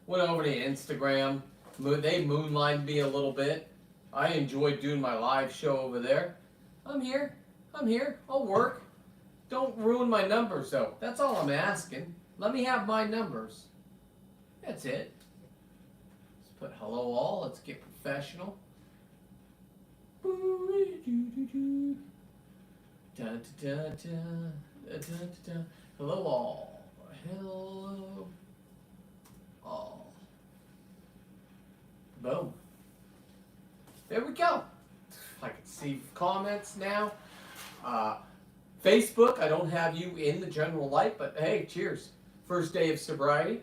Went over to Instagram. They moonlighted me a little bit. I enjoyed doing my live show over there. I'm here. I'm here. I'll work. Don't ruin my numbers, though. That's all I'm asking. Let me have my numbers. That's it. Let's put hello all. Let's get professional. Hello all. Hello all. Boom. There we go. I can see comments now. Facebook, I don't have you in the general light, but hey, cheers. First day of sobriety.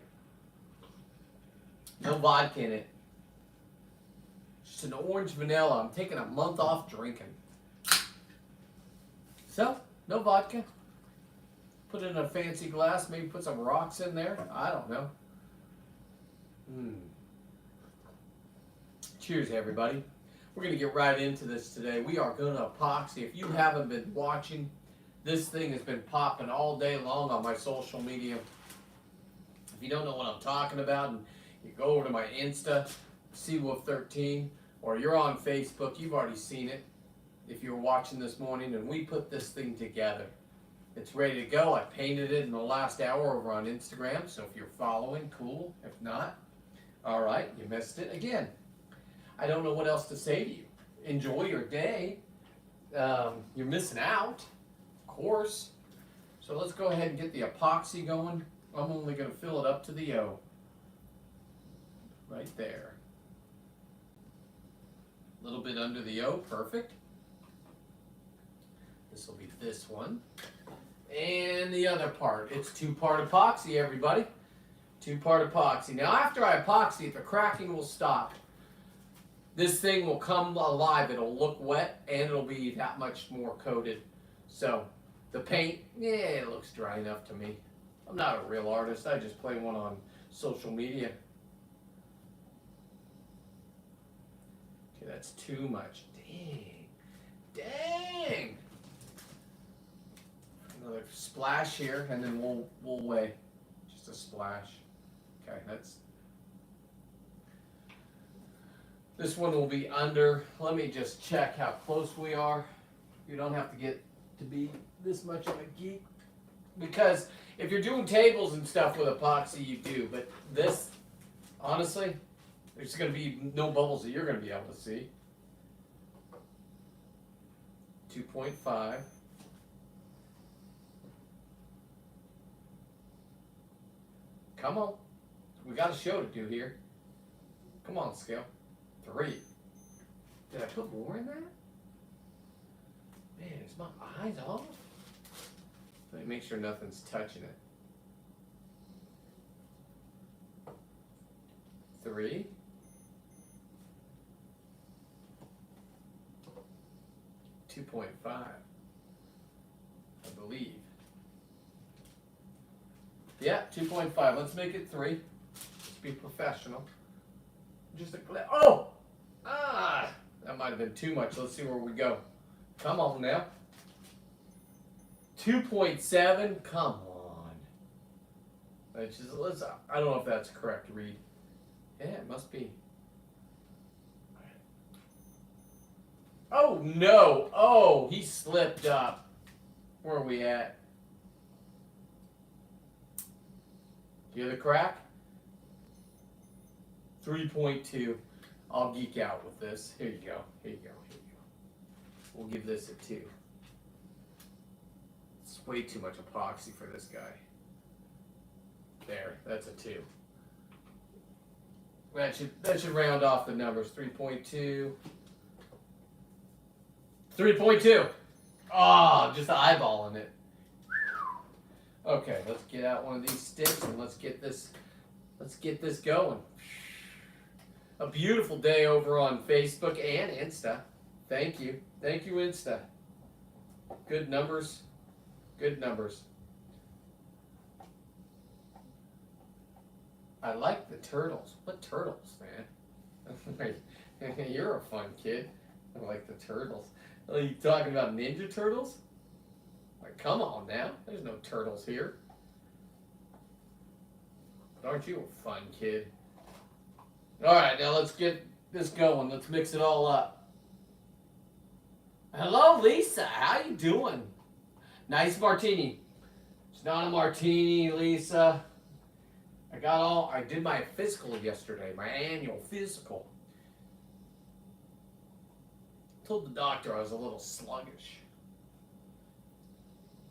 No vodka in it. Just an orange vanilla. I'm taking a month off drinking. So, no vodka. Put it in a fancy glass, maybe put some rocks in there. I don't know. Cheers, everybody. We're going to get right into this today. We are going to epoxy. If you haven't been watching, this thing has been popping all day long on my social media. If you don't know what I'm talking about, and you go over to my Insta, Seawolf13, or you're on Facebook, you've already seen it if you were watching this morning, and we put this thing together. It's ready to go. I painted it in the last hour over on Instagram, so if you're following, cool. If not, all right, you missed it again. I don't know what else to say to you. Enjoy your day. You're missing out, of course. So let's go ahead and get the epoxy going. I'm only going to fill it up to the O. Right there. A little bit under the O, perfect. This will be this one. And the other part. It's two-part epoxy, everybody. Two-part epoxy. Now, after I epoxy it, the cracking will stop. This thing will come alive. It'll look wet, and it'll be that much more coated. So, the paint, yeah, it looks dry enough to me. I'm not a real artist. I just play one on social media. Okay, that's too much. Dang. Another splash here, and then we'll weigh. Just a splash. Okay, that's. This one will be under. Let me just check how close we are. You don't have to get to be this much of a geek, because if you're doing tables and stuff with epoxy, you do. But this, honestly, there's going to be no bubbles that you're going to be able to see. 2.5. Come on. We got a show to do here. Come on, scale. 3. Did I put more in that? Man, is my eyes off? Let me make sure nothing's touching it. 3. 2.5. I believe. Yeah, 2.5. Let's make it 3. Let's be professional. Just a oh! That might have been too much. Let's see where we go. Come on now. 2.7. Come on. I don't know if that's a correct read. Yeah, it must be. Oh no! Oh, he slipped up. Where are we at? Do you hear the crack? 3.2. I'll geek out with this. Here you go. Here you go. Here you go. We'll give this a 2. It's way too much epoxy for this guy. There. That's a 2. That should round off the numbers. 3.2. 3.2. Oh, just eyeballing it. Okay, let's get out one of these sticks and let's get this going. A beautiful day over on Facebook and Insta. Thank you. Thank you, Insta. Good numbers. Good numbers. I like the turtles. What turtles, man? You're a fun kid. I like the turtles. Are you talking about Ninja Turtles? Like, come on now. There's no turtles here. But aren't you a fun kid? All right, now let's get this going. Let's mix it all up. Hello, Lisa. How you doing? Nice martini. It's not a martini, Lisa. I did my physical yesterday, my annual physical. Told the doctor I was a little sluggish.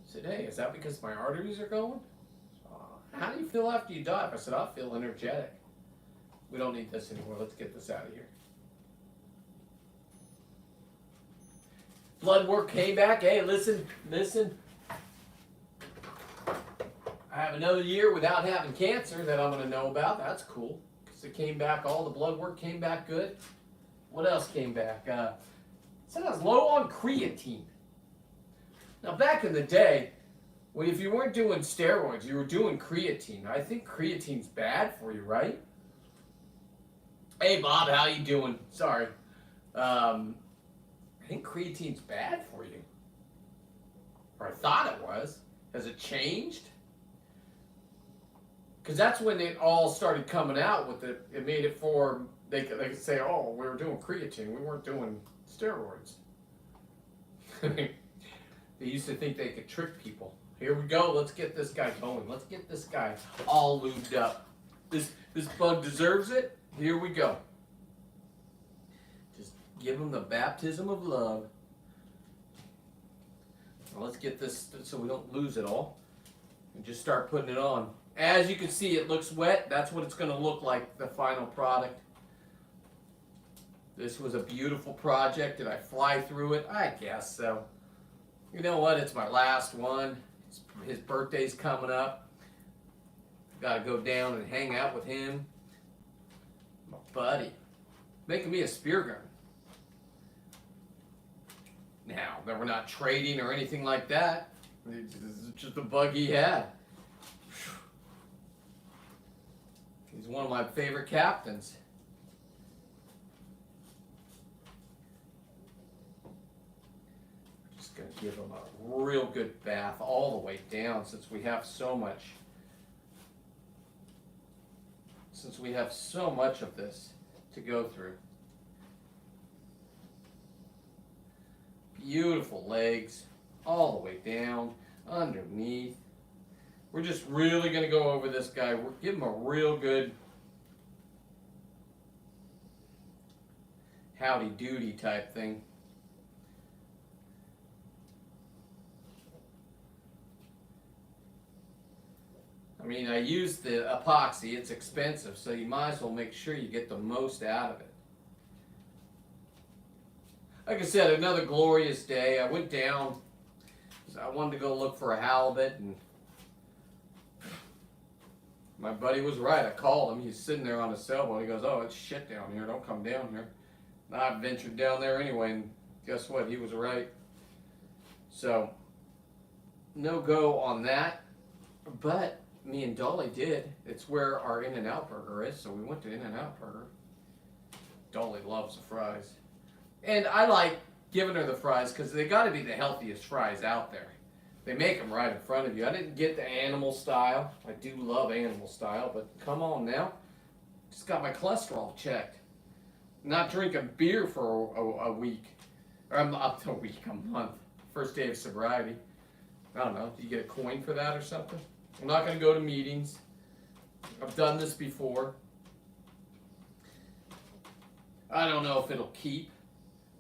I said, hey, is that because my arteries are going? How do you feel after you dive? I said, I feel energetic. We don't need this anymore. Let's get this out of here. Blood work came back. Hey, listen. I have another year without having cancer that I'm going to know about. That's cool. Because it came back. All the blood work came back good. What else came back? Said I was low on creatine. Now, back in the day, if you weren't doing steroids, you were doing creatine. I think creatine's bad for you, right? Hey, Bob, how you doing? Sorry. I think creatine's bad for you. Or I thought it was. Has it changed? Because that's when it all started coming out with it. It made it for, they could say, oh, we were doing creatine. We weren't doing steroids. They used to think they could trick people. Here we go. Let's get this guy going. Let's get this guy all lubed up. This bug deserves it. Here we go. Just give him the baptism of love. Now let's get this so we don't lose it all. And just start putting it on. As you can see, it looks wet. That's what it's going to look like, the final product. This was a beautiful project. Did I fly through it? I guess so. You know what? It's my last one. His birthday's coming up. Got to go down and hang out with him. My buddy. Making me a spear gun. Now, that we're not trading or anything like that. It's just a bug he had. He's one of my favorite captains. Just going to give him a real good bath all the way down since we have so much. Since we have so much of this to go through. Beautiful legs all the way down, underneath. We're just really going to go over this guy. We're give him a real good howdy doody type thing. I mean, I use the epoxy. It's expensive, so you might as well make sure you get the most out of it. Like I said, another glorious day. I went down. I wanted to go look for a halibut, and my buddy was right. I called him. He's sitting there on a sailboat. He goes, oh, it's shit down here. Don't come down here. And I ventured down there anyway, and guess what? He was right. So, no go on that. But me and Dolly did. It's where our In-N-Out burger is, so we went to In-N-Out burger. Dolly loves the fries. And I like giving her the fries because they got to be the healthiest fries out there. They make them right in front of you. I didn't get the animal style. I do love animal style, but come on now. Just got my cholesterol checked. Not drinking beer for a week. Or up to a week, a month. First day of sobriety. I don't know. Do you get a coin for that or something? I'm not going to go to meetings. I've done this before. I don't know if it'll keep.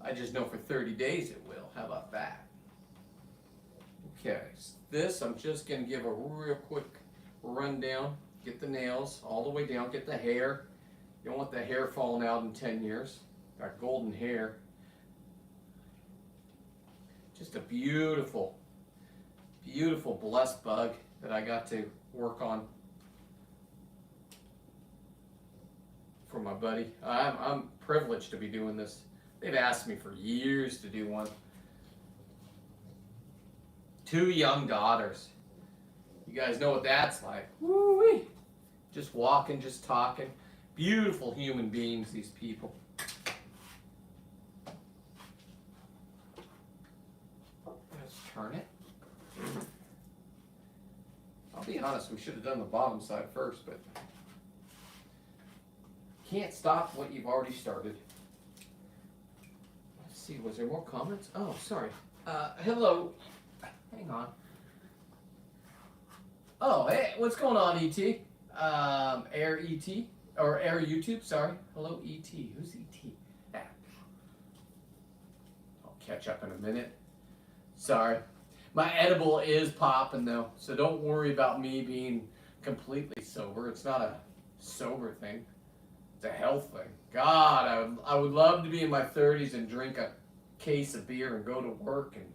I just know for 30 days it will. How about that? Okay, so this I'm just going to give a real quick rundown. Get the nails all the way down. Get the hair. You don't want the hair falling out in 10 years. Got golden hair. Just a beautiful, beautiful blessed bug that I got to work on for my buddy. I'm privileged to be doing this. They've asked me for years to do one. 2 young daughters. You guys know what that's like. Woo-wee. Just walking, just talking. Beautiful human beings, these people. Let's turn it. I'll be honest, we should have done the bottom side first, but Can't stop what you've already started. Let's see, was there more comments? Oh, sorry. Hello. Hang on. Oh, hey, what's going on, ET? Air ET? Or Air YouTube, sorry. Hello, ET. Who's ET? Ah. I'll catch up in a minute. Sorry. My edible is popping, though, so don't worry about me being completely sober. It's not a sober thing. It's a health thing. God, I would love to be in my 30s and drink a case of beer and go to work and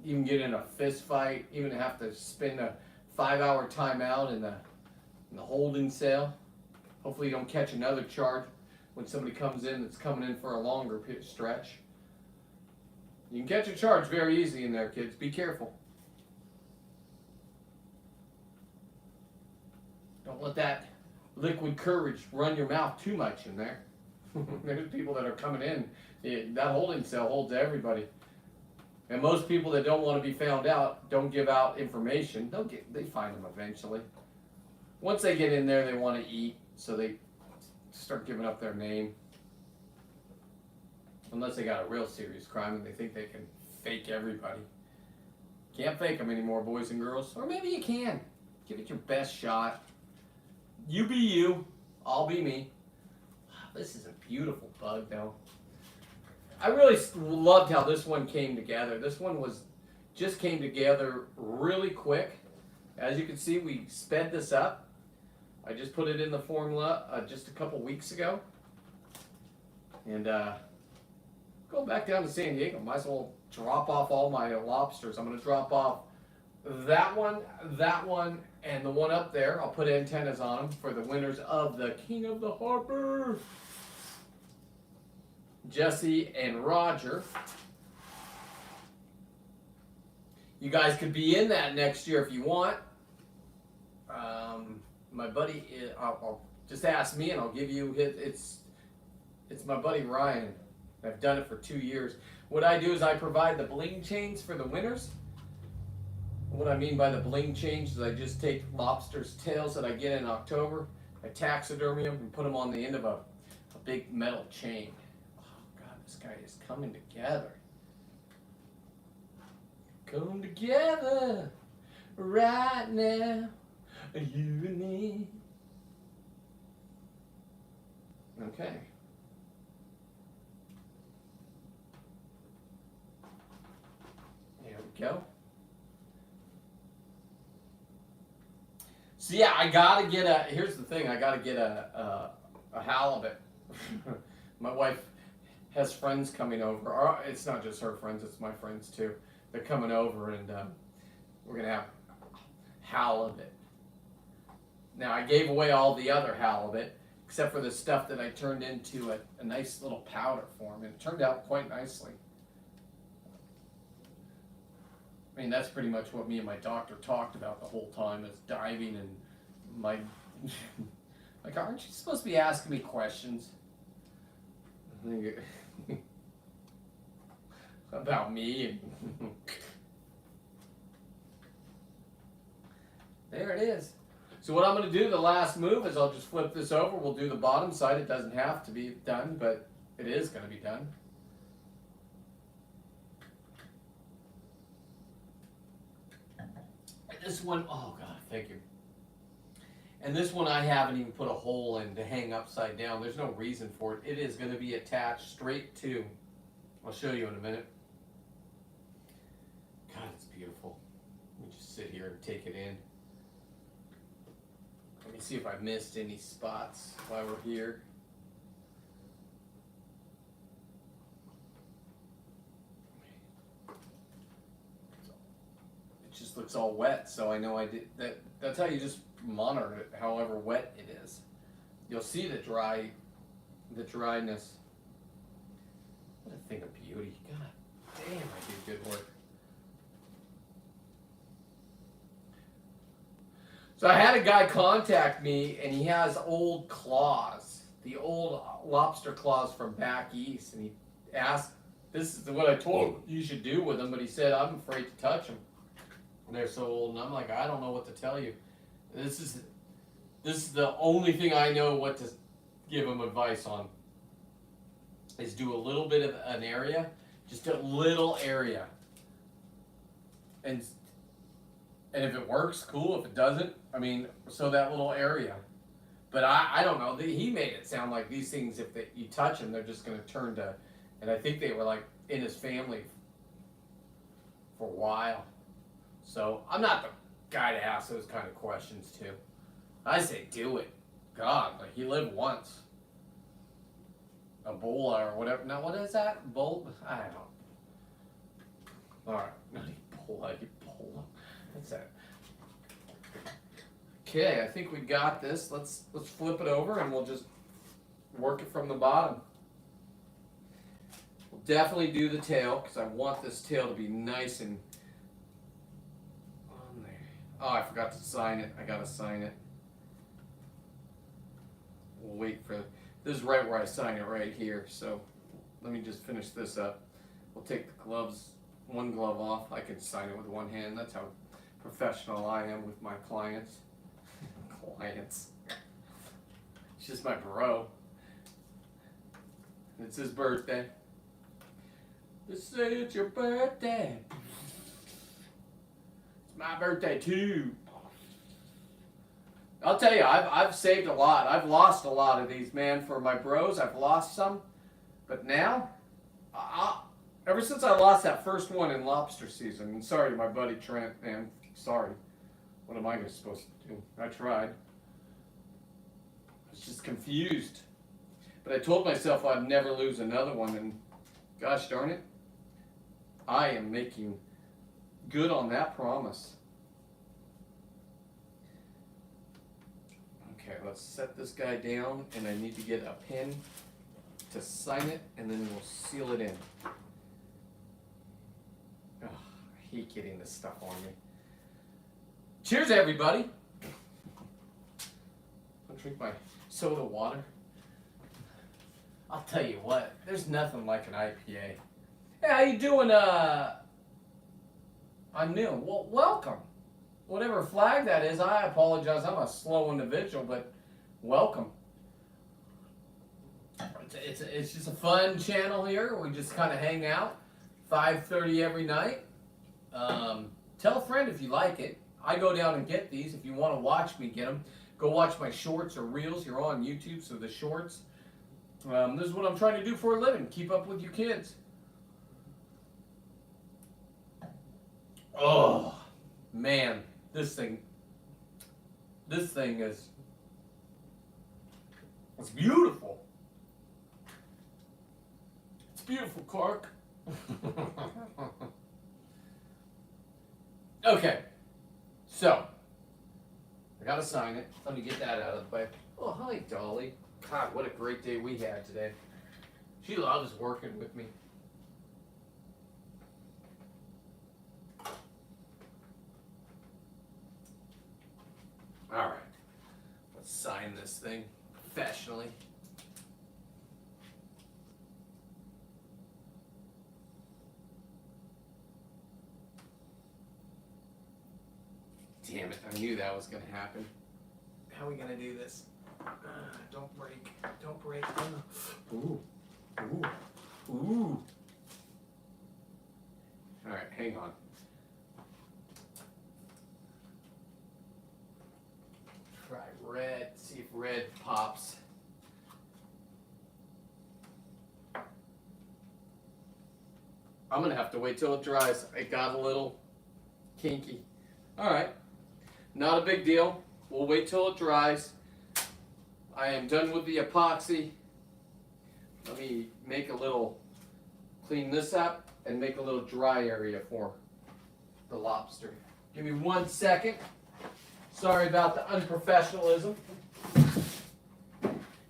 even get in a fist fight, even have to spend a 5-hour timeout in the holding cell. Hopefully you don't catch another charge when somebody comes in that's coming in for a longer stretch. You can catch a charge very easy in there, kids. Be careful. Don't let that liquid courage run your mouth too much in there. There's people that are coming in. That holding cell holds everybody. And most people that don't want to be found out don't give out information. They find them eventually. Once they get in there, they want to eat, so they start giving up their name. Unless they got a real serious crime and they think they can fake everybody. Can't fake them anymore, boys and girls. Or maybe you can. Give it your best shot. You be you. I'll be me. This is a beautiful bug, though. I really loved how this one came together. This one just came together really quick. As you can see, we sped this up. I just put it in the formula just a couple weeks ago. And go back down to San Diego. Might as well drop off all my lobsters. I'm going to drop off that one, and the one up there. I'll put antennas on them for the winners of the King of the Harbor. Jesse and Roger. You guys could be in that next year if you want. My buddy, I'll just ask me and I'll give you his. It's my buddy Ryan. I've done it for 2 years. What I do is I provide the bling chains for the winners. What I mean by the bling chains is I just take lobster's tails that I get in October, I taxidermy them and put them on the end of a big metal chain. Oh God, this guy is coming together. Come together right now, you and me. Okay. There we go. So yeah, I gotta get here's the thing, I gotta get a halibut. My wife has friends coming over. Or it's not just her friends, it's my friends too. They're coming over and we're gonna have halibut. Now I gave away all the other halibut, except for the stuff that I turned into a nice little powder form, and it turned out quite nicely. I mean, that's pretty much what me and my doctor talked about the whole time, is diving and my... like, aren't you supposed to be asking me questions? About me? There it is. So what I'm going to do, the last move, is I'll just flip this over. We'll do the bottom side. It doesn't have to be done, but it is going to be done. This one, oh God, thank you. And this one I haven't even put a hole in to hang upside down. There's no reason for it. It is going to be attached straight to, I'll show you in a minute. God, it's beautiful. Let me just sit here and take it in. Let me see if I missed any spots while we're here. It just looks all wet, so I know I did that. That's how you just monitor it, however wet it is. You'll see the dryness. What a thing of beauty. God damn, I did good work. So I had a guy contact me, and he has old claws, the old lobster claws from back east, and he asked, this is what I told him you should do with them, but he said, I'm afraid to touch them. They're so old, and I'm like, I don't know what to tell you. This This is the only thing I know what to give them advice on. Is do a little bit of an area, just a little area. And if it works, cool. If it doesn't, I mean, so that little area. But I don't know. He made it sound like these things, if you touch them, they're just going to turn to, and I think they were like in his family for a while. So I'm not the guy to ask those kind of questions to. I say do it. God, like he lived once. Ebola or whatever. Now what is that? Ebola? I don't know. Alright, not Ebola, Ebola. What's that? Okay, I think we got this. Let's flip it over and we'll just work it from the bottom. We'll definitely do the tail because I want this tail to be nice and on there. Oh, I forgot to sign it. I gotta sign it. We'll wait for this is right where I sign it right here. So let me just finish this up. We'll take the gloves, one glove off. I can sign it with one hand. That's how professional I am with my clients. Clients. It's just my bro. It's his birthday. Let's say it's your birthday. It's my birthday too. I'll tell you, I've saved a lot. I've lost a lot of these, man, for my bros. I've lost some. But now, ever since I lost that first one in lobster season, and sorry to my buddy Trent, man, sorry. What am I supposed to do? I tried. I was just confused. But I told myself I'd never lose another one, and gosh darn it, I am making good on that promise. Okay, let's set this guy down, and I need to get a pen to sign it, and then we'll seal it in. Oh, I hate getting this stuff on me. Cheers, everybody. I'll drink my soda water. I'll tell you what, there's nothing like an IPA. Hey, how you doing? I'm new. Well, welcome. Whatever flag that is, I apologize. I'm a slow individual, but welcome. It's just a fun channel here. We just kind of hang out, 5:30 every night. Tell a friend if you like it. I go down and get these. If you want to watch me get them, go watch my shorts or reels. You're on YouTube, so the shorts. This is what I'm trying to do for a living. Keep up with you kids. Oh, man. This thing is, it's beautiful. It's beautiful, Clark. Okay, so, I gotta sign it. Let me get that out of the way. Oh, hi, Dolly. God, what a great day we had today. She loves working with me. All right, let's sign this thing professionally. Damn it, I knew that was going to happen. How are we going to do this? Don't break. Don't break. Ooh. Ooh. Ooh. All right, hang on. Try red, see if red pops. I'm going to have to wait till it dries. It got a little kinky. All right, not a big deal. We'll wait till it dries. I am done with the epoxy. Let me make a little, clean this up and make a little dry area for the lobster. Give me 1 second. Sorry about the unprofessionalism.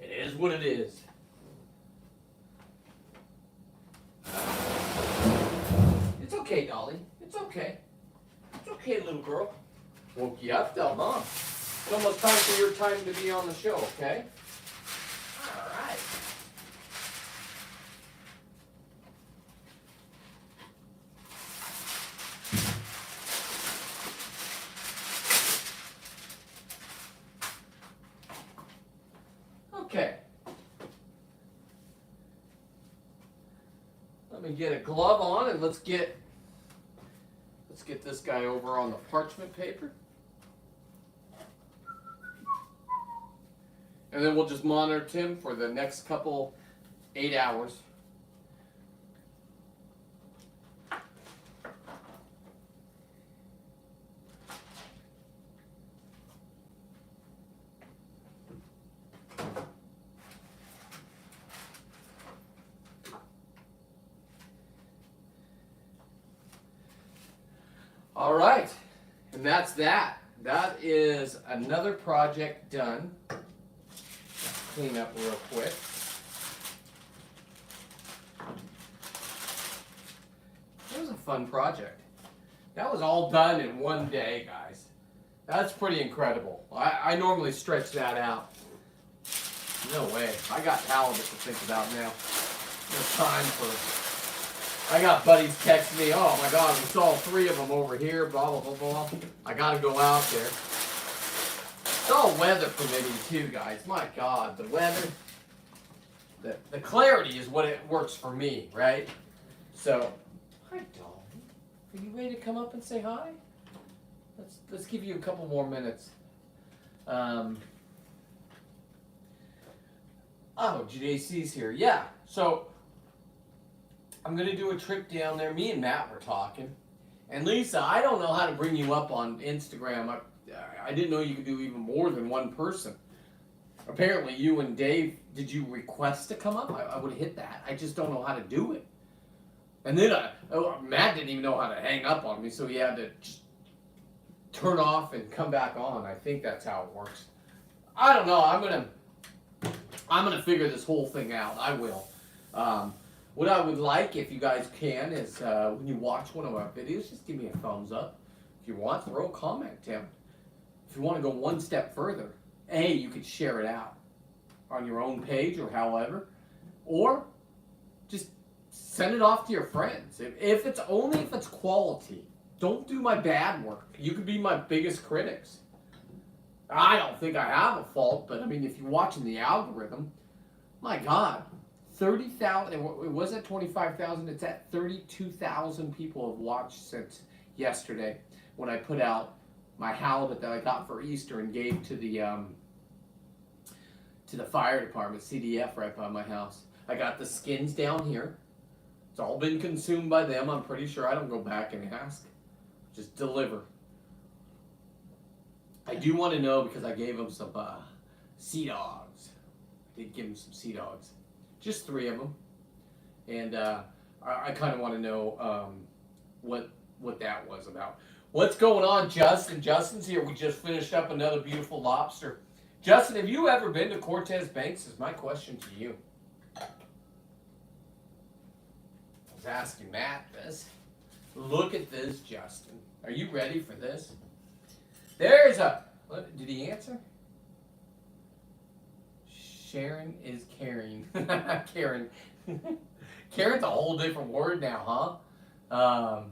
It is what it is. It's okay, Dolly. It's okay. It's okay, little girl. Woke you up, though, huh? It's almost time for your time to be on the show, okay? All right. Okay. Let me get a glove on and let's get this guy over on the parchment paper. And then we'll just monitor Tim for the next couple 8 hours. All right, and that's that. That is another project done. Let's clean up real quick. It was a fun project. That was all done in one day, guys. That's pretty incredible. I normally stretch that out. No way. I got halibut to think about now. No time for... I got buddies texting me, oh my God, we saw 3 of them over here, blah, blah, blah, blah. I got to go out there. It's all weather permitting too, guys. My God, the weather, the clarity is what it works for me, right? So, hi, Dolly. Are you ready to come up and say hi? Let's give you a couple more minutes. Oh, JC's here. Yeah, so... I'm going to do a trip down there. Me and Matt were talking. And Lisa, I don't know how to bring you up on Instagram. I didn't know you could do even more than one person. Apparently you and Dave, did you request to come up? I would have hit that. I just don't know how to do it. And then Matt didn't even know how to hang up on me, so he had to just turn off and come back on. I think that's how it works. I don't know. I'm gonna figure this whole thing out. I will. What I would like, if you guys can, is when you watch one of our videos, just give me a thumbs up. If you want, throw a comment down. If you want to go one step further, you could share it out on your own page or however. Or just send it off to your friends. If it's quality. Don't do my bad work. You could be my biggest critics. I don't think I have a fault, but I mean, if you're watching the algorithm, my God. 30,000, it was at 25,000, it's at 32,000 people have watched since yesterday when I put out my halibut that I got for Easter and gave to the fire department, CDF, right by my house. I got the skins down here. It's all been consumed by them. I'm pretty sure I don't go back and ask. Just deliver. I do want to know because I gave them some sea dogs. I did give them some sea dogs. Just 3 of them, and I kind of want to know what that was about. What's going on, Justin? Justin's here. We just finished up another beautiful lobster. Justin, have you ever been to Cortez Banks? Is my question to you. I was asking Matt this. Look at this, Justin. Are you ready for this? There's a... Did he answer? Sharon is caring. Karen. Karen's a whole different word now, huh?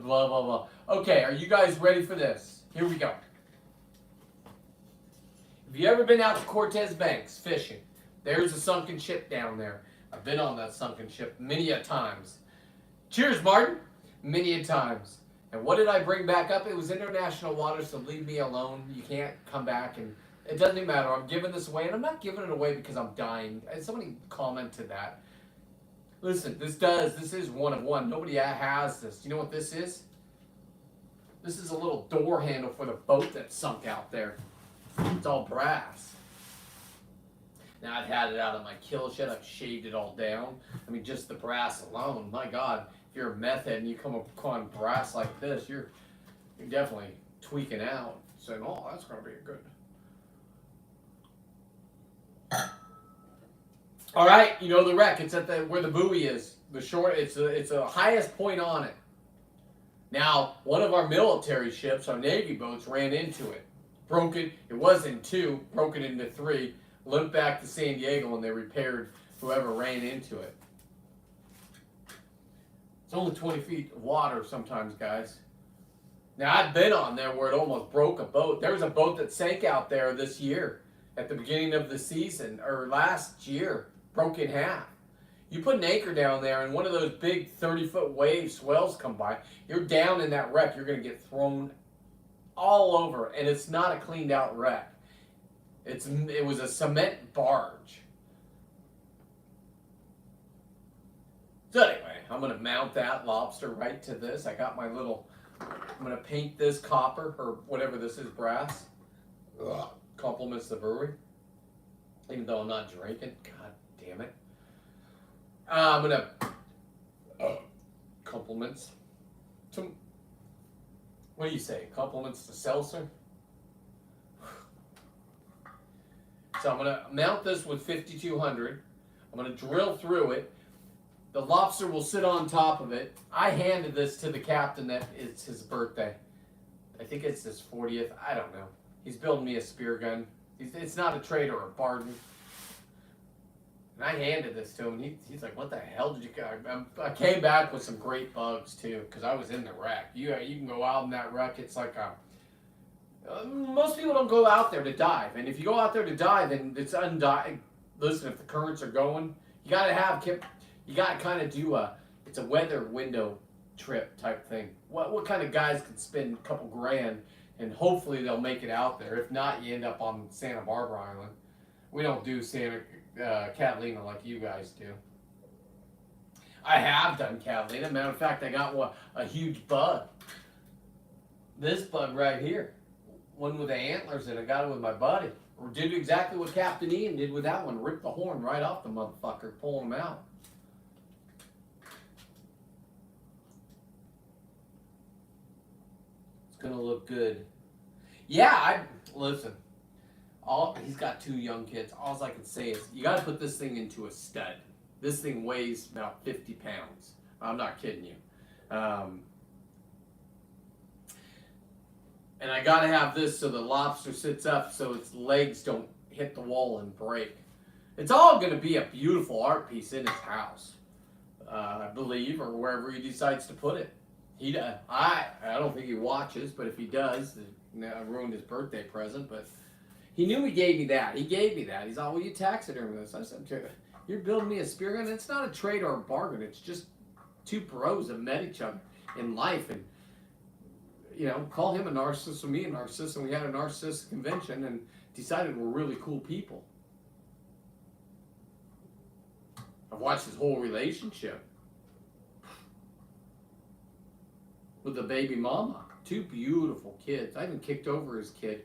Blah, blah, blah. Okay, are you guys ready for this? Here we go. Have you ever been out to Cortez Banks fishing? There's a sunken ship down there. I've been on that sunken ship many a times. Cheers, Martin. Many a times. And what did I bring back up? It was international waters, so leave me alone. You can't come back and... It doesn't even matter. I'm giving this away, and I'm not giving it away because I'm dying. Somebody commented that. Listen, this is one of one. Nobody has this. You know what this is? This is a little door handle for the boat that sunk out there. It's all brass. Now I've had it out of my kill shed. I've shaved it all down. I mean, just the brass alone. My God, if you're a meth head and you come upon brass like this, you're definitely tweaking out, saying, "Oh, that's gonna be a good." All right, you know the wreck. It's at where the buoy is. The shore. It's the highest point on it. Now, one of our military ships, our Navy boats, ran into it. Broke it. It was in 2. Broke it into 3. Limped back to San Diego, and they repaired whoever ran into it. It's only 20 feet of water sometimes, guys. Now, I've been on there where it almost broke a boat. There was a boat that sank out there this year. at the beginning of the season, or last year, broke in half. You put an anchor down there and one of those big 30-foot wave swells come by, you're down in that wreck, you're going to get thrown all over, and it's not a cleaned out wreck. It was a cement barge. So anyway, I'm going to mount that lobster right to this. I got my little, I'm going to paint this copper, or whatever this is, brass. Ugh. Compliments the brewery. Even though I'm not drinking. God damn it. I'm going to, compliments to, what do you say? Compliments to seltzer? So I'm going to mount this with 5200. I'm going to drill through it. The lobster will sit on top of it. I handed this to the captain that it's his birthday. I think it's his 40th. I don't know. He's building me a spear gun. It's not a trade or a bargain. And I handed this to him. He's like, what the hell did you get? I came back with some great bugs, too, because I was in the wreck. You can go out in that wreck. It's like a... most people don't go out there to dive. And if you go out there to dive, then it's undive. Listen, if the currents are going, you got to have... You got to kind of do it's a weather window trip type thing. What kind of guys can spend a couple grand and hopefully they'll make it out there? If not, you end up on Santa Barbara Island. We don't do Santa Catalina like you guys do. I have done Catalina. Matter of fact, I got a huge bug. This bug right here. One with the antlers in it. I got it with my buddy. Or did exactly what Captain Ian did with that one. Ripped the horn right off the motherfucker, pulling him out. Gonna look good. Yeah, listen. He's got 2 young kids. All I can say is you got to put this thing into a stud. This thing weighs about 50 pounds. I'm not kidding you. And I got to have this so the lobster sits up so its legs don't hit the wall and break. It's all going to be a beautiful art piece in his house, I believe, or wherever he decides to put it. I don't think he watches, but if he does, I ruined his birthday present, but he knew he gave me that. He gave me that. He's all, well, you taxidermy this. I said, you're building me a spear gun? It's not a trade or a bargain. It's just 2 bros that met each other in life. And, call him a narcissist or me a narcissist, and we had a narcissist convention and decided we're really cool people. I've watched his whole relationship. With the baby mama. 2 beautiful kids. I even kicked over his kid.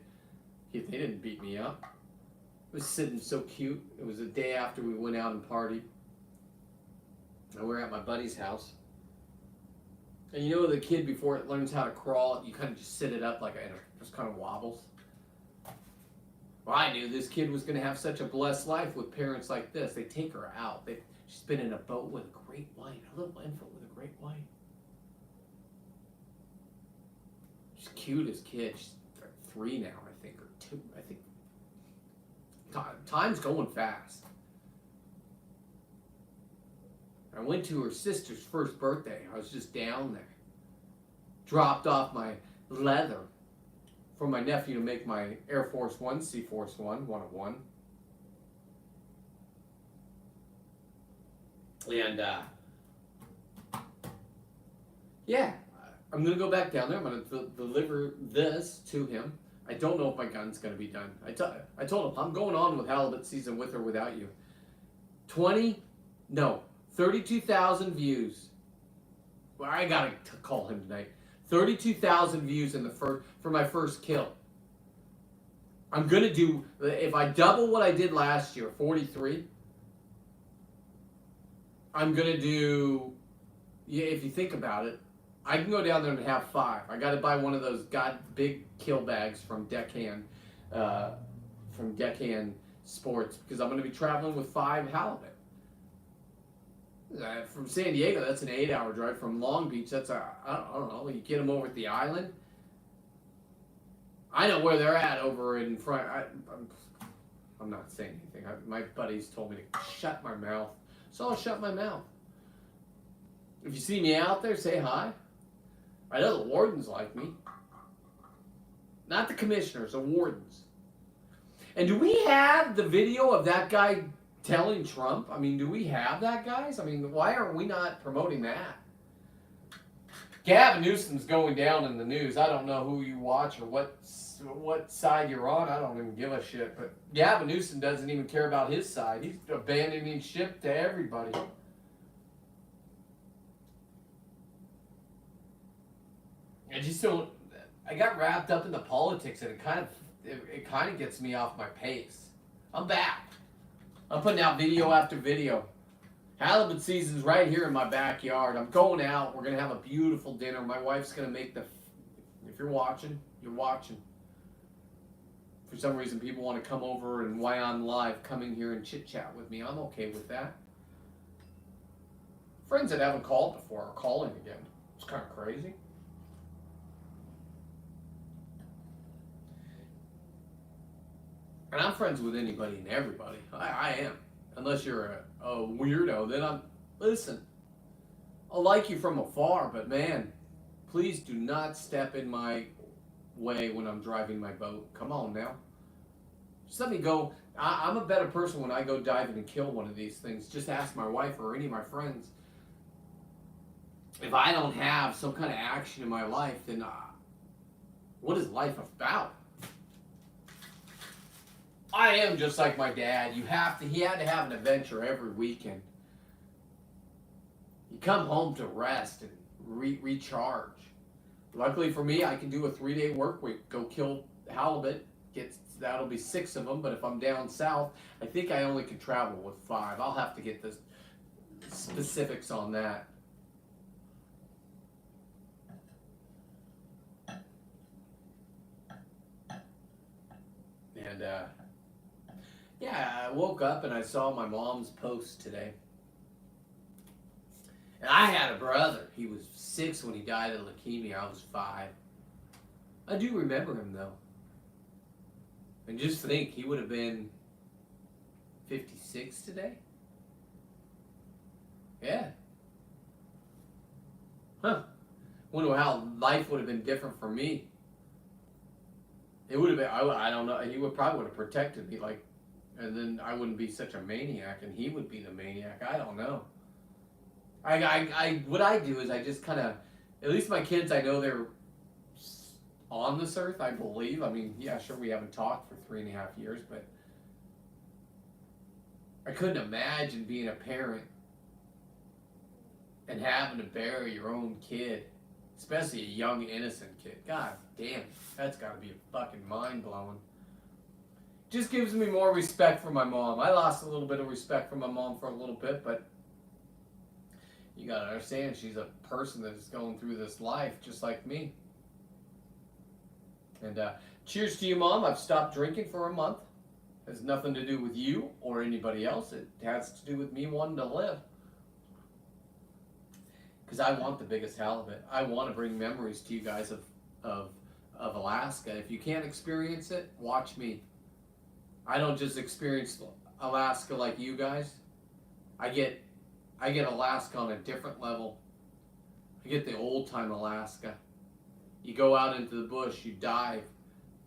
They didn't beat me up. It was sitting so cute. It was the day after we went out and partied. And we were at my buddy's house. And the kid, before it learns how to crawl, you kind of just sit it up like it just kind of wobbles. Well, I knew this kid was going to have such a blessed life with parents like this. They take her out. She's been in a boat with a great white. A little infant with a great white. She's cute as kid. She's 3 now, I think, or 2. I think time's going fast. I went to her sister's first birthday. I was just down there. Dropped off my leather for my nephew to make my Air Force One, Sea Force One, 101. And, yeah. I'm going to go back down there. I'm going to deliver this to him. I don't know if my gun's going to be done. I told him, I'm going on with halibut season with or without you. 32,000 views. Well, I got to call him tonight. 32,000 views for my first kill. I'm going to do, if I double what I did last year, 43, I'm going to do, if you think about it, I can go down there and have 5. I got to buy one of those big kill bags from Deckhand Sports, because I'm going to be traveling with 5 halibut. From San Diego, that's an 8-hour drive. From Long Beach, that's I don't know. You get them over at the island. I know where they're at over in front. I'm not saying anything. My buddies told me to shut my mouth, so I'll shut my mouth. If you see me out there, say hi. I know the wardens like me. Not the commissioners, the wardens. And do we have the video of that guy telling Trump? I mean, do we have that, guys? I mean, why aren't we not promoting that? Gavin Newsom's going down in the news. I don't know who you watch or what side you're on. I don't even give a shit. But Gavin Newsom doesn't even care about his side. He's abandoning ship to everybody. I just don't. I got wrapped up in the politics, and it kind of gets me off my pace. I'm back. I'm putting out video after video. Halibut season's right here in my backyard. I'm going out. We're going to have a beautiful dinner. My wife's going to make if you're watching, you're watching. For some reason, people want to come over and why on live, come in here and chit-chat with me. I'm okay with that. Friends that haven't called before are calling again. It's kind of crazy. And I'm friends with anybody and everybody. I am. Unless you're a weirdo, then listen, I'll like you from afar, but man, please do not step in my way when I'm driving my boat. Come on now. Just let me go. I'm a better person when I go diving and kill one of these things. Just ask my wife or any of my friends. If I don't have some kind of action in my life, then what is life about? I am just like my dad. He had to have an adventure every weekend. You come home to rest and recharge. Luckily for me, I can do a 3-day work week. Go kill halibut. That'll be 6 of them. But if I'm down south, I think I only can travel with 5. I'll have to get the specifics on that. And yeah, I woke up and I saw my mom's post today. And I had a brother. He was 6 when he died of leukemia. I was 5. I do remember him, though. And just think, he would have been 56 today? Yeah. Huh. Wonder how life would have been different for me. It would have been, I don't know, he probably would have protected me, like, and then I wouldn't be such a maniac, and he would be the maniac. I don't know. What I do is I just kind of, at least my kids, I know they're on this earth, I believe. I mean, yeah, sure, we haven't talked for 3.5 years, but I couldn't imagine being a parent and having to bury your own kid, especially a young, innocent kid. God damn, that's got to be fucking mind-blowing. Just gives me more respect for my mom. I lost a little bit of respect for my mom for a little bit, but you gotta understand, she's a person that is going through this life just like me. And cheers to you, Mom. I've stopped drinking for a month. It has nothing to do with you or anybody else. It has to do with me wanting to live. Because I want the biggest halibut. I want to bring memories to you guys of Alaska. If you can't experience it, watch me. I don't just experience Alaska like you guys. I get Alaska on a different level. I get the old time Alaska. You go out into the bush, you dive.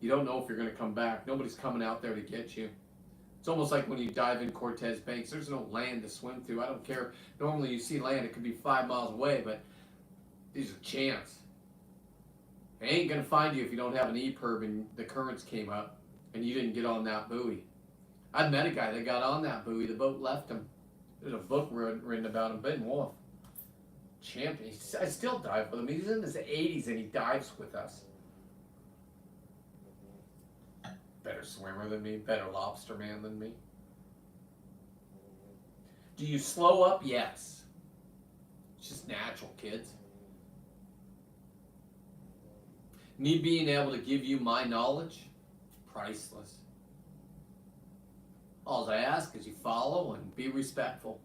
You don't know if you're going to come back. Nobody's coming out there to get you. It's almost like when you dive in Cortez Banks. There's no land to swim through. I don't care. Normally you see land, it could be 5 miles away, but there's a chance. They ain't going to find you if you don't have an EPIRB and the currents came up and you didn't get on that buoy. I met a guy that got on that buoy. The boat left him. There's a book written about him, Ben Wolf. Champion. I still dive with him. He's in his 80s and he dives with us. Better swimmer than me, better lobster man than me. Do you slow up? Yes. It's just natural, kids. Me being able to give you my knowledge, priceless. All I ask is you follow and be respectful.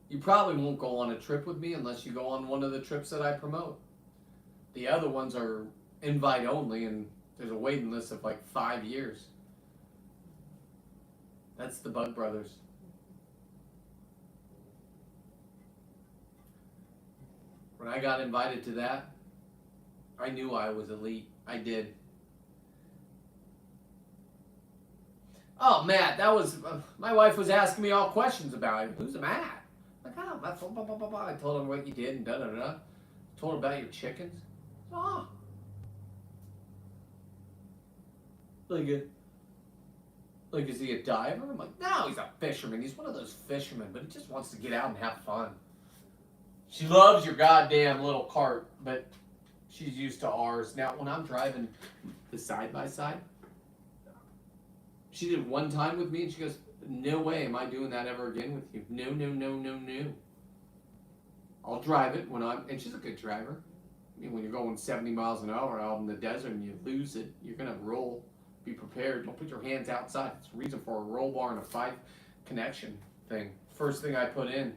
You probably won't go on a trip with me unless you go on one of the trips that I promote. The other ones are invite only, and there's a waiting list of like 5 years. That's the Bug Brothers. When I got invited to that, I knew I was elite. I did. Oh, Matt, that was, my wife was asking me all questions about it. Who's Matt? Like, oh, Matt, blah, blah, blah, blah, blah. I told him what you did and da da da. Told him about your chickens. Oh. Like, is he a diver? I'm like, no, he's a fisherman. He's one of those fishermen, but he just wants to get out and have fun. She loves your goddamn little cart, but she's used to ours. Now, when I'm driving the side-by-side, she did it one time with me, and she goes, no way am I doing that ever again with you. No, no, no, no, no. I'll drive it when and she's a good driver. I mean, when you're going 70 miles an hour out in the desert and you lose it, you're going to roll. Be prepared. Don't put your hands outside. It's a reason for a roll bar and a 5 connection thing. First thing I put in.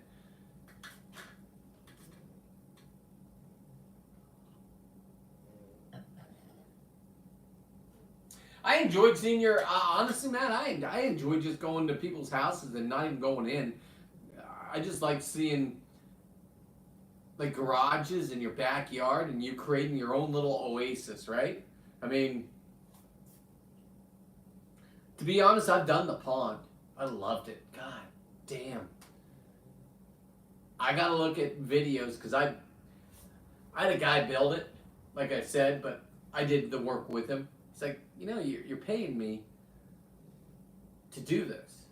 I enjoyed seeing your, honestly, Matt, I enjoyed just going to people's houses and not even going in. I just like seeing like garages in your backyard and you creating your own little oasis, right? I mean, to be honest, I've done the pond. I loved it. God damn. I gotta look at videos because I had a guy build it, like I said, but I did the work with him. It's like, you know, you're paying me to do this.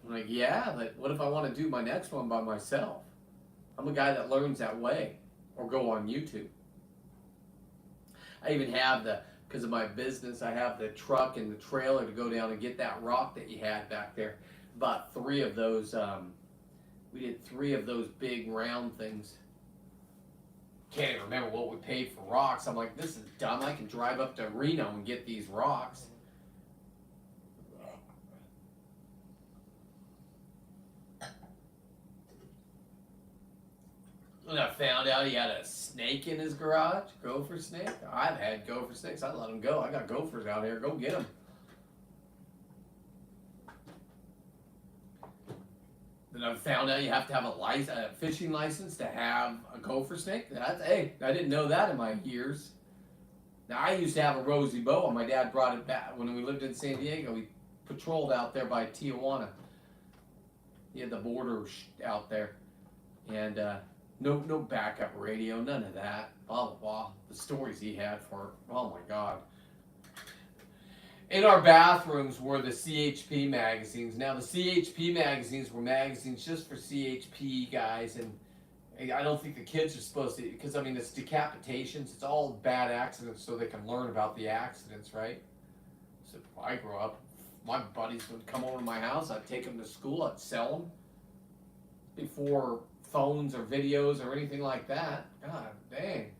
I'm like, yeah, but what if I want to do my next one by myself? I'm a guy that learns that way, or go on YouTube. I even have because of my business, I have the truck and the trailer to go down and get that rock that you had back there. Bought 3 of those, we did 3 of those big round things. Can't even remember what we paid for rocks. I'm like, this is dumb. I can drive up to Reno and get these rocks. And I found out he had a snake in his garage. Gopher snake. I've had gopher snakes. I let them go. I got gophers out here. Go get them. Then I found out you have to have a fishing license to have a gopher snake. Hey, I didn't know that in my years. Now, I used to have a rosy boa. My dad brought it back when we lived in San Diego. We patrolled out there by Tijuana. He had the border out there. And no backup radio, none of that. Blah, blah, blah. The stories he had for, oh my God. In our bathrooms were the CHP magazines. Now, the CHP magazines were magazines just for CHP guys, and I don't think the kids are supposed to, because, I mean, it's decapitations. It's all bad accidents so they can learn about the accidents, right? So when I grew up, my buddies would come over to my house. I'd take them to school. I'd sell them before phones or videos or anything like that. God dang.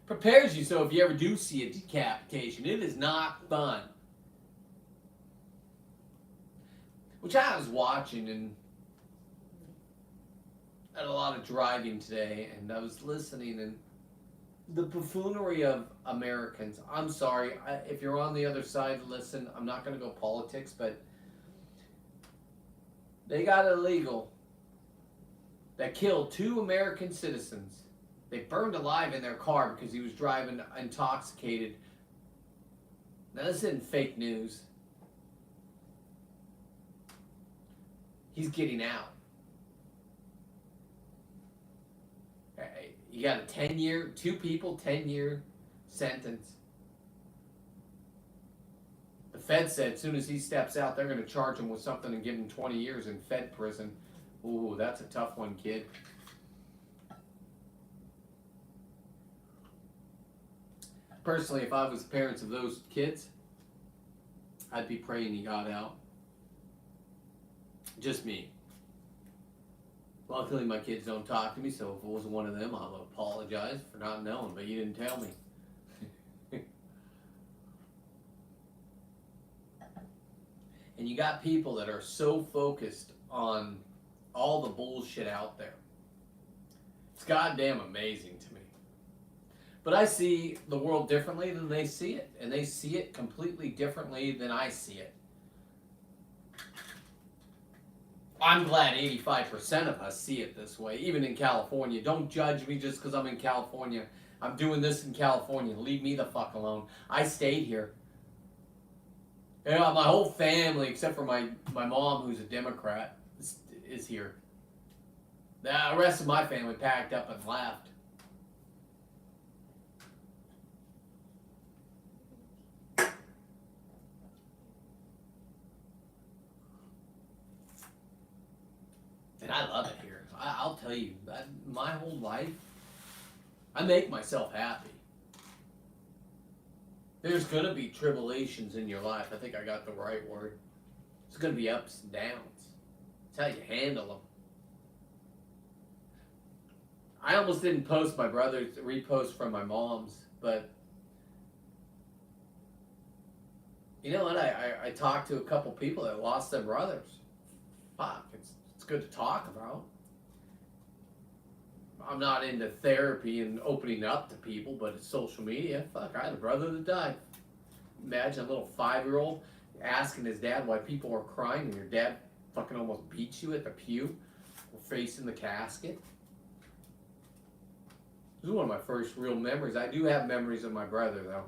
Prepares you so if you ever do see a decapitation, it is not fun. Which I was watching and had a lot of driving today, and I was listening, and the buffoonery of Americans. I'm sorry, if you're on the other side, listen, I'm not going to go politics, but they got illegal that killed 2 American citizens. They burned alive in their car because he was driving intoxicated. Now, this isn't fake news. He's getting out. You got a 10-year, 2 people, 10-year sentence. The Fed said as soon as he steps out, they're going to charge him with something and give him 20 years in Fed prison. Ooh, that's a tough one, kid. Personally, if I was the parents of those kids, I'd be praying he got out. Just me. Luckily, my kids don't talk to me, so if it was one of them, I'll apologize for not knowing, but you didn't tell me. And you got people that are so focused on all the bullshit out there. It's goddamn amazing to me. But I see the world differently than they see it, and they see it completely differently than I see it. I'm glad 85% of us see it this way, even in California. Don't judge me just because I'm in California. I'm doing this in California. Leave me the fuck alone. I stayed here. You know, my whole family, except for my mom, who's a Democrat, is here. The rest of my family packed up and left. And I love it here. I'll tell you, my whole life, I make myself happy. There's going to be tribulations in your life. I think I got the right word. There's going to be ups and downs. It's how you handle them. I almost didn't post my brother's repost from my mom's, but you know what? I talked to a couple people that lost their brothers. Fuck, it's good to talk about. I'm not into therapy and opening up to people, but it's social media. Fuck, I had a brother that died. Imagine a little 5-year-old asking his dad why people are crying and your dad fucking almost beats you at the pew facing the casket. This is one of my first real memories. I do have memories of my brother, though.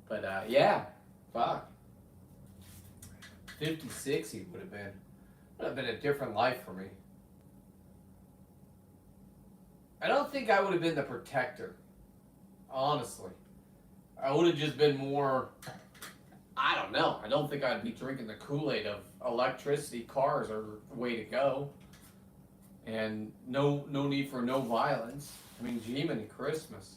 But, yeah, fuck. 56 he would have been. Would have been a different life for me. I don't think I would have been the protector, honestly. I would have just been more, I don't know. I don't think I'd be drinking the Kool-Aid of electricity. Cars are the way to go. And no need for no violence. I mean, Jiminy Christmas.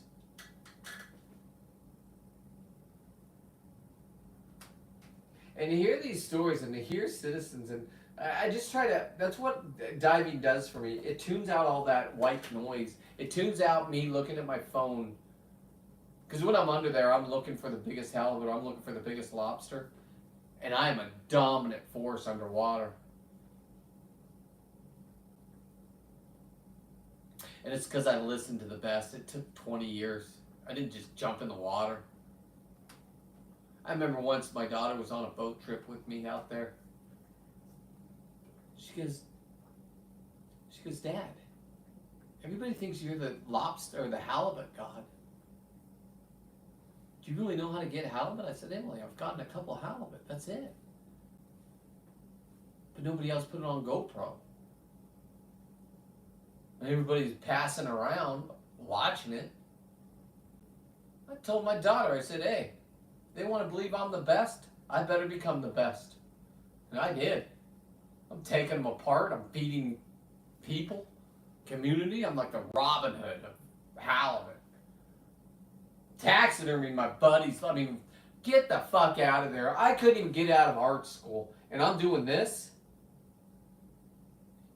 And you hear these stories and you hear citizens, and I just try to, that's what diving does for me. It tunes out all that white noise. It tunes out me looking at my phone. Because when I'm under there, I'm looking for the biggest halibut, I'm looking for the biggest lobster. And I am a dominant force underwater. And it's because I listened to the best. It took 20 years. I didn't just jump in the water. I remember once my daughter was on a boat trip with me out there. She goes, Dad, everybody thinks you're the lobster or the halibut god. Do you really know how to get halibut? I said, Emily, I've gotten a couple halibut. That's it. But nobody else put it on GoPro. And everybody's passing around, watching it. I told my daughter, I said, hey, they want to believe I'm the best, I better become the best. And I did. I'm taking them apart. I'm feeding people, community. I'm like the Robin Hood of halibut. Taxidermy, my buddies. I mean, get the fuck out of there. I couldn't even get out of art school, and I'm doing this.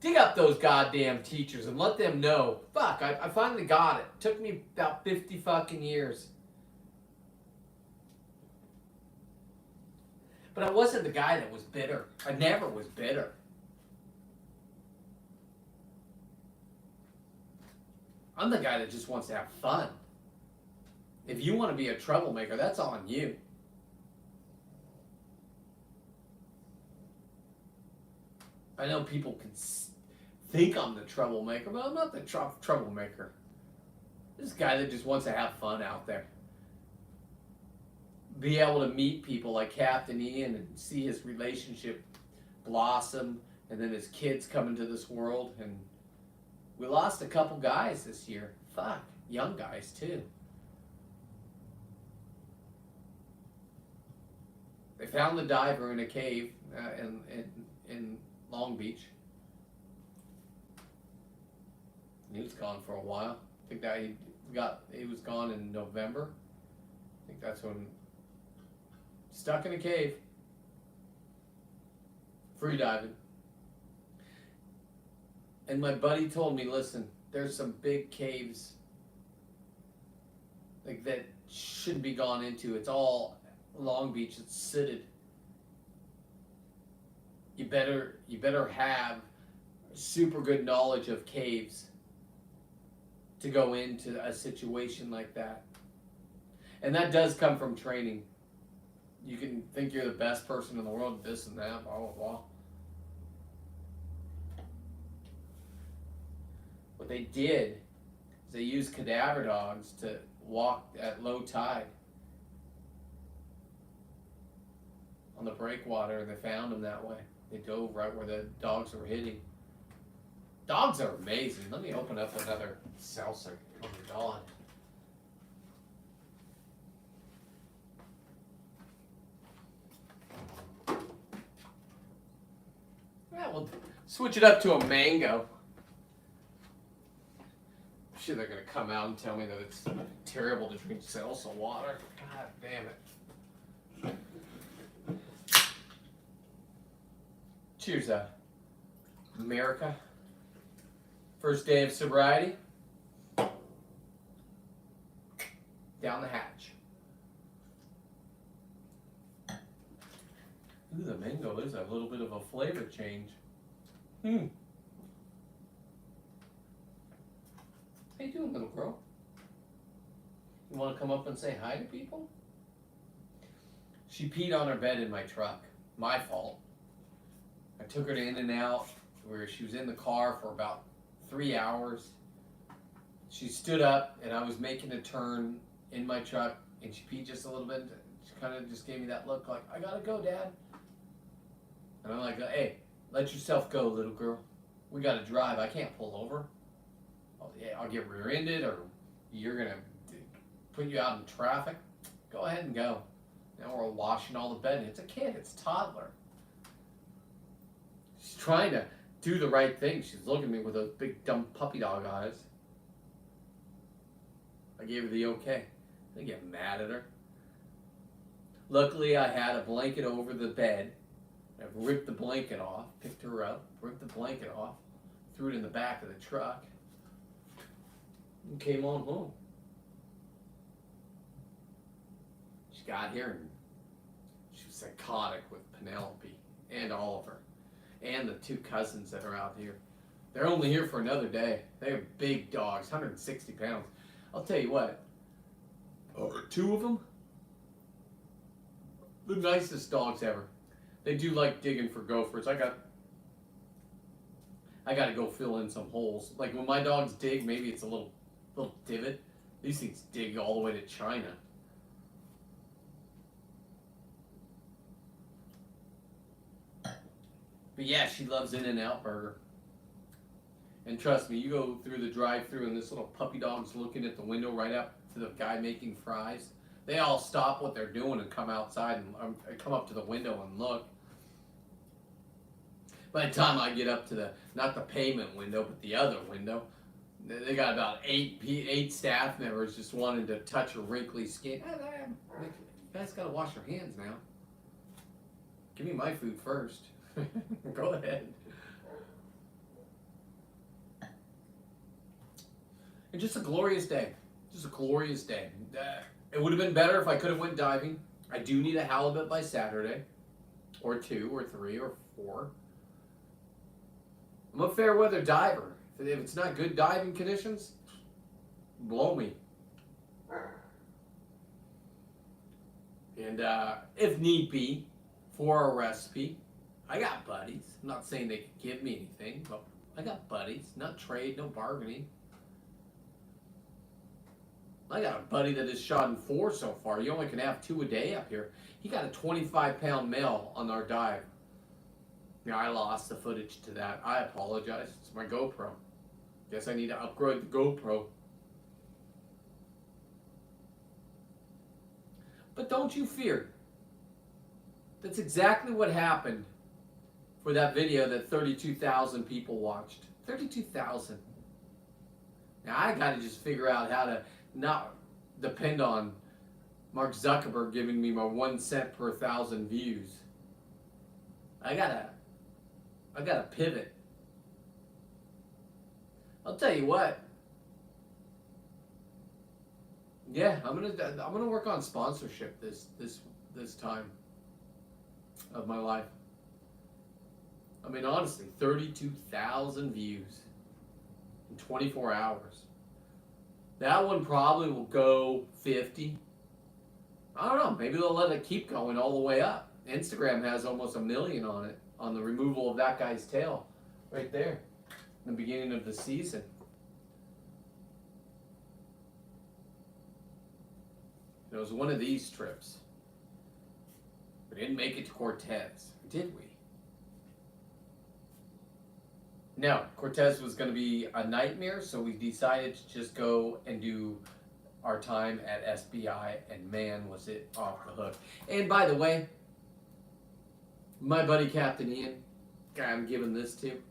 Dig up those goddamn teachers and let them know. Fuck, I finally got it. Took me about 50 fucking years. But I wasn't the guy that was bitter. I never was bitter. I'm the guy that just wants to have fun. If you want to be a troublemaker, that's on you. I know people can think I'm the troublemaker, but I'm not the troublemaker. This guy that just wants to have fun out there. Be able to meet people like Captain Ian and see his relationship blossom, and then his kids come into this world. And we lost a couple guys this year. Fuck, young guys too. They found the diver in a cave in Long Beach. He was gone for a while. I think that he was gone in November. I think that's when. Stuck in a cave. Free diving. And my buddy told me, listen, there's some big caves like that shouldn't be gone into. It's all Long Beach. It's sitted. You better have super good knowledge of caves to go into a situation like that. And that does come from training. You can think you're the best person in the world, this and that, blah, blah, blah. What they did They use cadaver dogs to walk at low tide on the breakwater, and they found them that way. They dove right where the dogs were hitting. Dogs are amazing. Let me open up another seltzer on the dog. Yeah, we'll switch it up to a mango. I'm sure they're going to come out and tell me that it's terrible to drink salsa water. God damn it. Cheers, America. First day of sobriety. Down the hatch. Ooh, the mango is a little bit of a flavor change. How you doing, little girl? You want to come up and say hi to people? She peed on her bed in my truck. My fault. I took her to In-N-Out, where she was in the car for about 3 hours. She stood up, and I was making a turn in my truck, and she peed just a little bit. She kind of just gave me that look like, I gotta go, Dad. And I'm like, hey, let yourself go, little girl. We gotta drive. I can't pull over. I'll get rear-ended, or you're gonna put you out in traffic. Go ahead and go. Now we're washing all the bedding. It's a kid. It's a toddler. She's trying to do the right thing. She's looking at me with those big, dumb puppy dog eyes. I gave her the okay. I didn't get mad at her. Luckily, I had a blanket over the bed. I ripped the blanket off, picked her up, ripped the blanket off, threw it in the back of the truck, and came on home. She got here and she was psychotic with Penelope and Oliver and the 2 cousins that are out here. They're only here for another day. They're big dogs, 160 pounds. I'll tell you what, 2 of them, the nicest dogs ever. They do like digging for gophers. I got to go fill in some holes. Like when my dogs dig, maybe it's a little divot. These things dig all the way to China. But yeah, she loves In-N-Out burger. And trust me, you go through the drive-thru and this little puppy dog's looking at the window right up to the guy making fries. They all stop what they're doing and come outside and come up to the window and look. By the time I get up to the, not the payment window, but the other window, they got about 8 staff members just wanting to touch her wrinkly skin. You guys got to wash your hands now. Give me my food first. Go ahead. And just a glorious day. Just a glorious day. It would have been better if I could have went diving. I do need a halibut by Saturday. Or 2, or 3, or 4. I'm a fair weather diver. If it's not good diving conditions, blow me. And if need be, for a recipe, I got buddies. I'm not saying they could give me anything, but I got buddies. Not trade, no bargaining. I got a buddy that has shot in 4 so far. You only can have 2 a day up here. He got a 25-pound male on our dive. Yeah, I lost the footage to that. I apologize. It's my GoPro. Guess I need to upgrade the GoPro. But don't you fear. That's exactly what happened for that video that 32,000 people watched. 32,000. Now I got to just figure out how to not depend on Mark Zuckerberg giving me my 1 cent per 1,000 views. I gotta pivot. I'll tell you what. Yeah, I'm gonna work on sponsorship this time of my life. I mean, honestly, 32,000 views in 24 hours. That one probably will go 50. I don't know. Maybe they'll let it keep going all the way up. Instagram has almost 1 million on it, on the removal of that guy's tail right there in the beginning of the season. It was one of these trips. We didn't make it to Cortez, did we? No, Cortez was going to be a nightmare, so we decided to just go and do our time at SBI, and man, was it off the hook. And by the way, my buddy Captain Ian, guy I'm giving this to,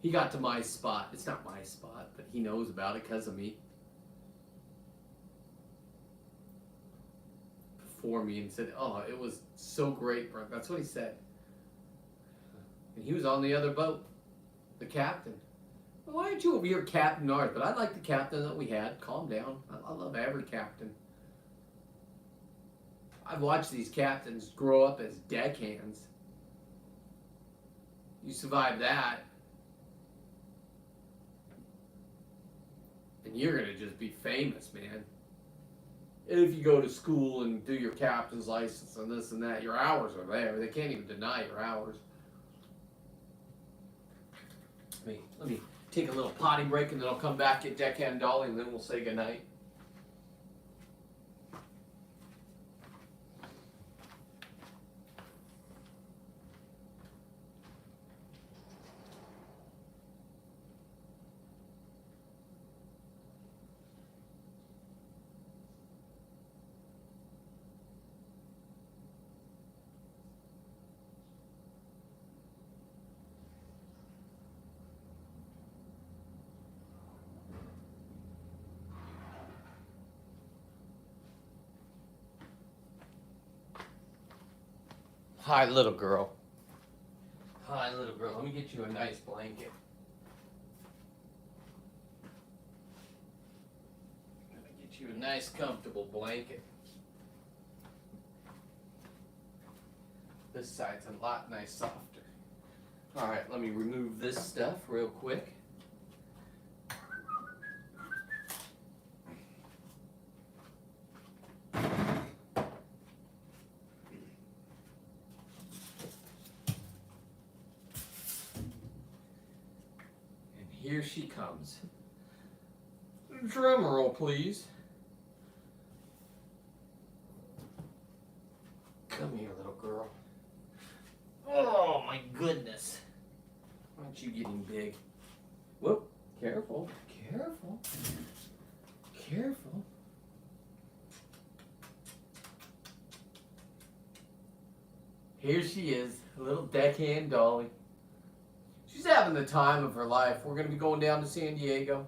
he got to my spot. It's not my spot, but he knows about it because of me. Before me, and said, "Oh, it was so great, bro." That's what he said. And he was on the other boat, the captain. Well, why aren't you over here, Captain ours? But I like the captain that we had. Calm down. I love every captain. I've watched these captains grow up as deckhands. You survive that, and you're gonna just be famous, man. If you go to school and do your captain's license and this and that, your hours are there. They can't even deny your hours. Let me take a little potty break, and then I'll come back, get Deckhand Dolly, and then we'll say goodnight. Hi, little girl. Hi, little girl. Let me get you a nice blanket. Let me get you a nice, comfortable blanket. This side's a lot nice, softer. All right, let me remove this stuff real quick. Here she comes. Drum roll, please. Come here, little girl. Oh, my goodness. Aren't you getting big? Whoop. Careful. Careful. Careful. Here she is, little Deckhand Dolly. She's having the time of her life. We're going to be going down to San Diego.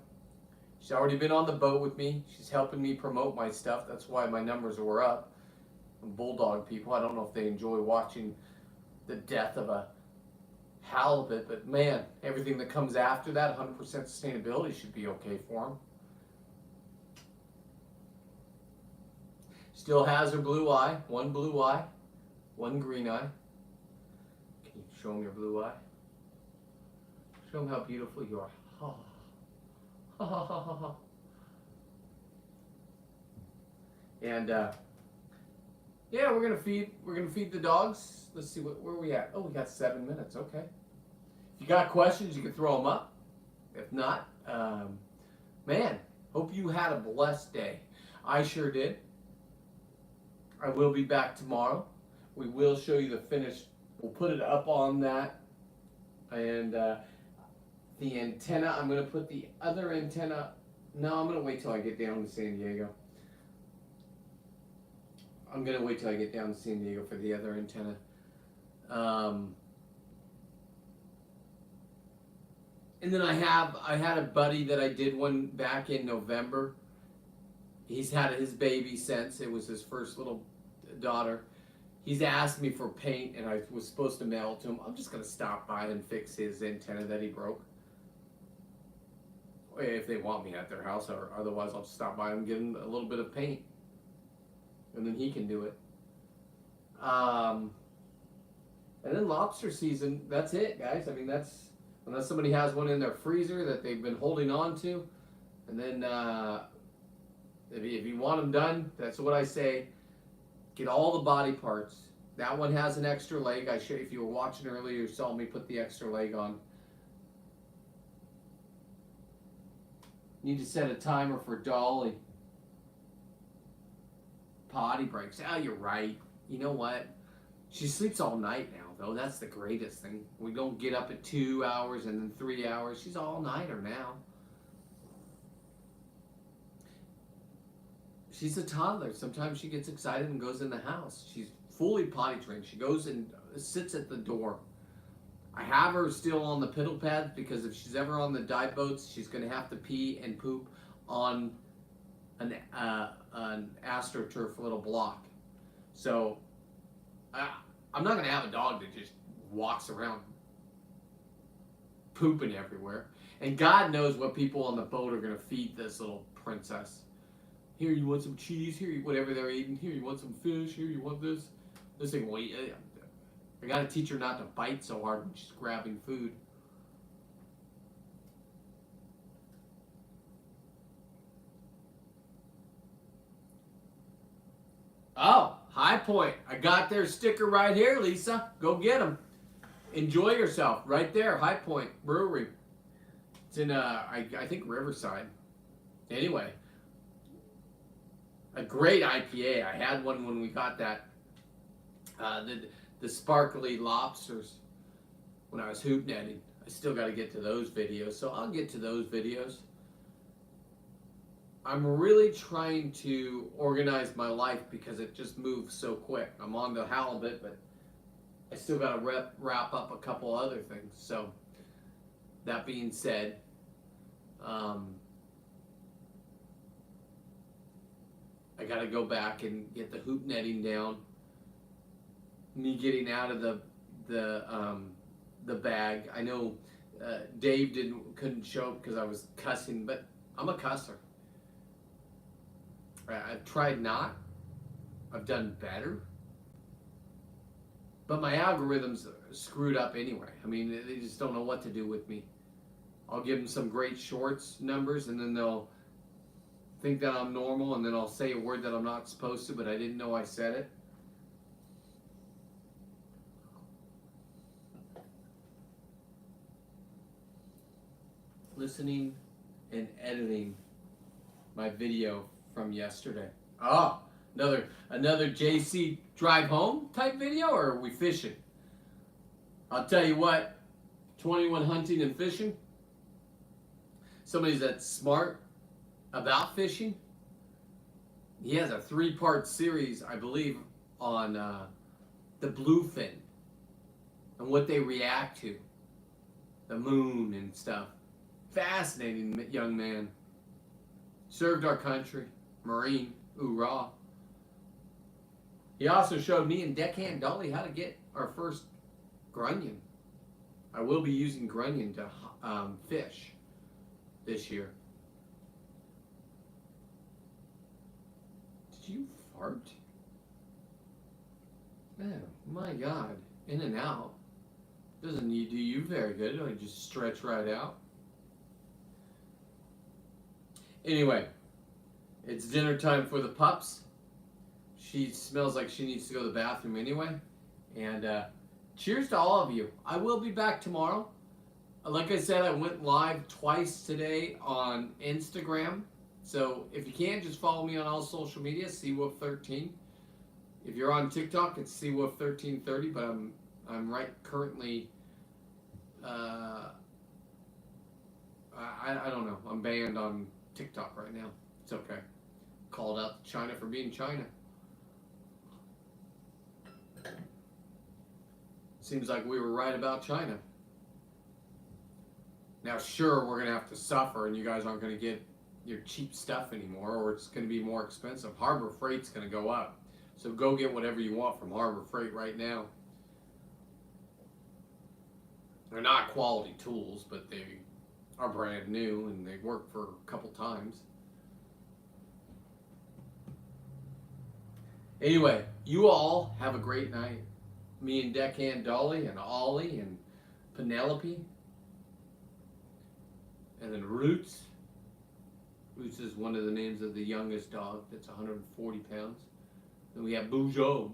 She's already been on the boat with me. She's helping me promote my stuff. That's why my numbers were up. Bulldog people, I don't know if they enjoy watching the death of a halibut, but man, everything that comes after that, 100% sustainability should be okay for them. Still has her blue eye, one green eye. Can you show them your blue eye? Show them how beautiful you are. Ha ha ha ha ha ha. And yeah, we're gonna feed the dogs. Let's see where we at. Oh, we got 7 minutes. Okay. If you got questions, you can throw them up. If not, man, hope you had a blessed day. I sure did. I will be back tomorrow. We will show you the finished. We'll put it up on that, and the antenna. I'm gonna put the other antenna. No, I'm gonna wait till I get down to San Diego. I'm gonna wait till I get down to San Diego for the other antenna. And then I had a buddy that I did one back in November. He's had his baby since. It was his first little daughter. He's asked me for paint, and I was supposed to mail it to him. I'm just gonna stop by and fix his antenna that he broke. If they want me at their house, or otherwise I'll just stop by and give him a little bit of paint. And then he can do it. And then lobster season, that's it, guys. I mean, that's, unless somebody has one in their freezer that they've been holding on to. And then if you want them done, that's what I say. Get all the body parts. That one has an extra leg. I if you were watching earlier, you saw me put the extra leg on. Need to set a timer for Dolly. potty breaks. Oh, you're right. You know what? She sleeps all night now, though. That's the greatest thing. We don't get up at 2 hours and then 3 hours. She's all nighter now. She's a toddler. Sometimes she gets excited and goes in the house. She's fully potty trained. She goes and sits at the door. I have her still on the piddle pads because if she's ever on the dive boats, she's going to have to pee and poop on an AstroTurf little block. So I'm not going to have a dog that just walks around pooping everywhere. And God knows what people on the boat are going to feed this little princess. Here, you want some cheese? Here, whatever they're eating. Here, you want some fish? Here, you want this? This thing, well, I got to teach her not to bite so hard when she's grabbing food. Oh, High Point. I got their sticker right here, Lisa. Go get them. Enjoy yourself. Right there, High Point Brewery. It's in, I think, Riverside. Anyway, a great IPA. I had one when we got that. The sparkly lobsters when I was hoop netting. I still got to get to those videos, so I'll get to those videos. I'm really trying to organize my life because it just moves so quick. I'm on the halibut, but I still got to wrap up a couple other things. So that being said, I got to go back and get the hoop netting down. Me getting out of the bag. I know Dave couldn't show up because I was cussing, but I'm a cusser. I've tried not. I've done better. But my algorithms are screwed up anyway. I mean, they just don't know what to do with me. I'll give them some great shorts numbers, and then they'll think that I'm normal, and then I'll say a word that I'm not supposed to, but I didn't know I said it. Listening and editing my video from yesterday. Oh, another JC drive home type video, or are we fishing? I'll tell you what, 21 hunting and fishing. Somebody that's smart about fishing. He has a 3-part series, I believe, on the bluefin and what they react to, the moon and stuff. Fascinating young man. Served our country. Marine. Hoorah. He also showed me and Deckhand Dolly how to get our first grunion. I will be using grunion to fish this year. Did you fart? Oh my God. In and out. Doesn't do you very good. It'll just stretch right out. Anyway, it's dinner time for the pups. She smells like she needs to go to the bathroom anyway. And cheers to all of you. I will be back tomorrow. Like I said, I went live twice today on Instagram. So if you can, just follow me on all social media, Seawolf13. If you're on TikTok, it's Seawolf1330. But I'm right currently. I don't know. I'm banned on TikTok right now. It's okay. Called out China for being China. Seems like we were right about China. Now, sure, we're going to have to suffer, and you guys aren't going to get your cheap stuff anymore, or it's going to be more expensive. Harbor Freight's going to go up. So go get whatever you want from Harbor Freight right now. They're not quality tools, but they are brand new, and they work for a couple times. Anyway, you all have a great night. Me and Deckhand Dolly and Ollie and Penelope. And then Roots. Roots is one of the names of the youngest dog that's 140 pounds. Then we have Bougeot.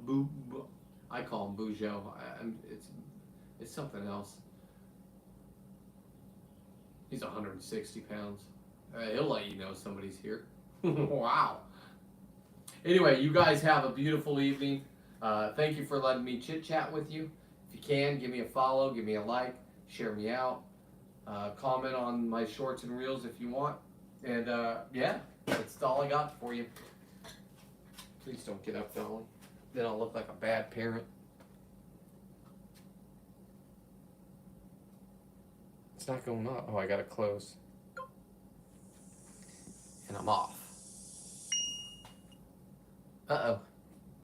I call him Bougeot. It's something else. He's 160 pounds. He'll let you know somebody's here. Wow. Anyway, you guys have a beautiful evening. Thank you for letting me chit chat with you. If you can, give me a follow, give me a like, share me out, comment on my shorts and reels if you want. And yeah, that's all I got for you. Please don't get up, Dolly. Then I'll look like a bad parent. It's not going up. Oh, I gotta close. And I'm off. Uh-oh.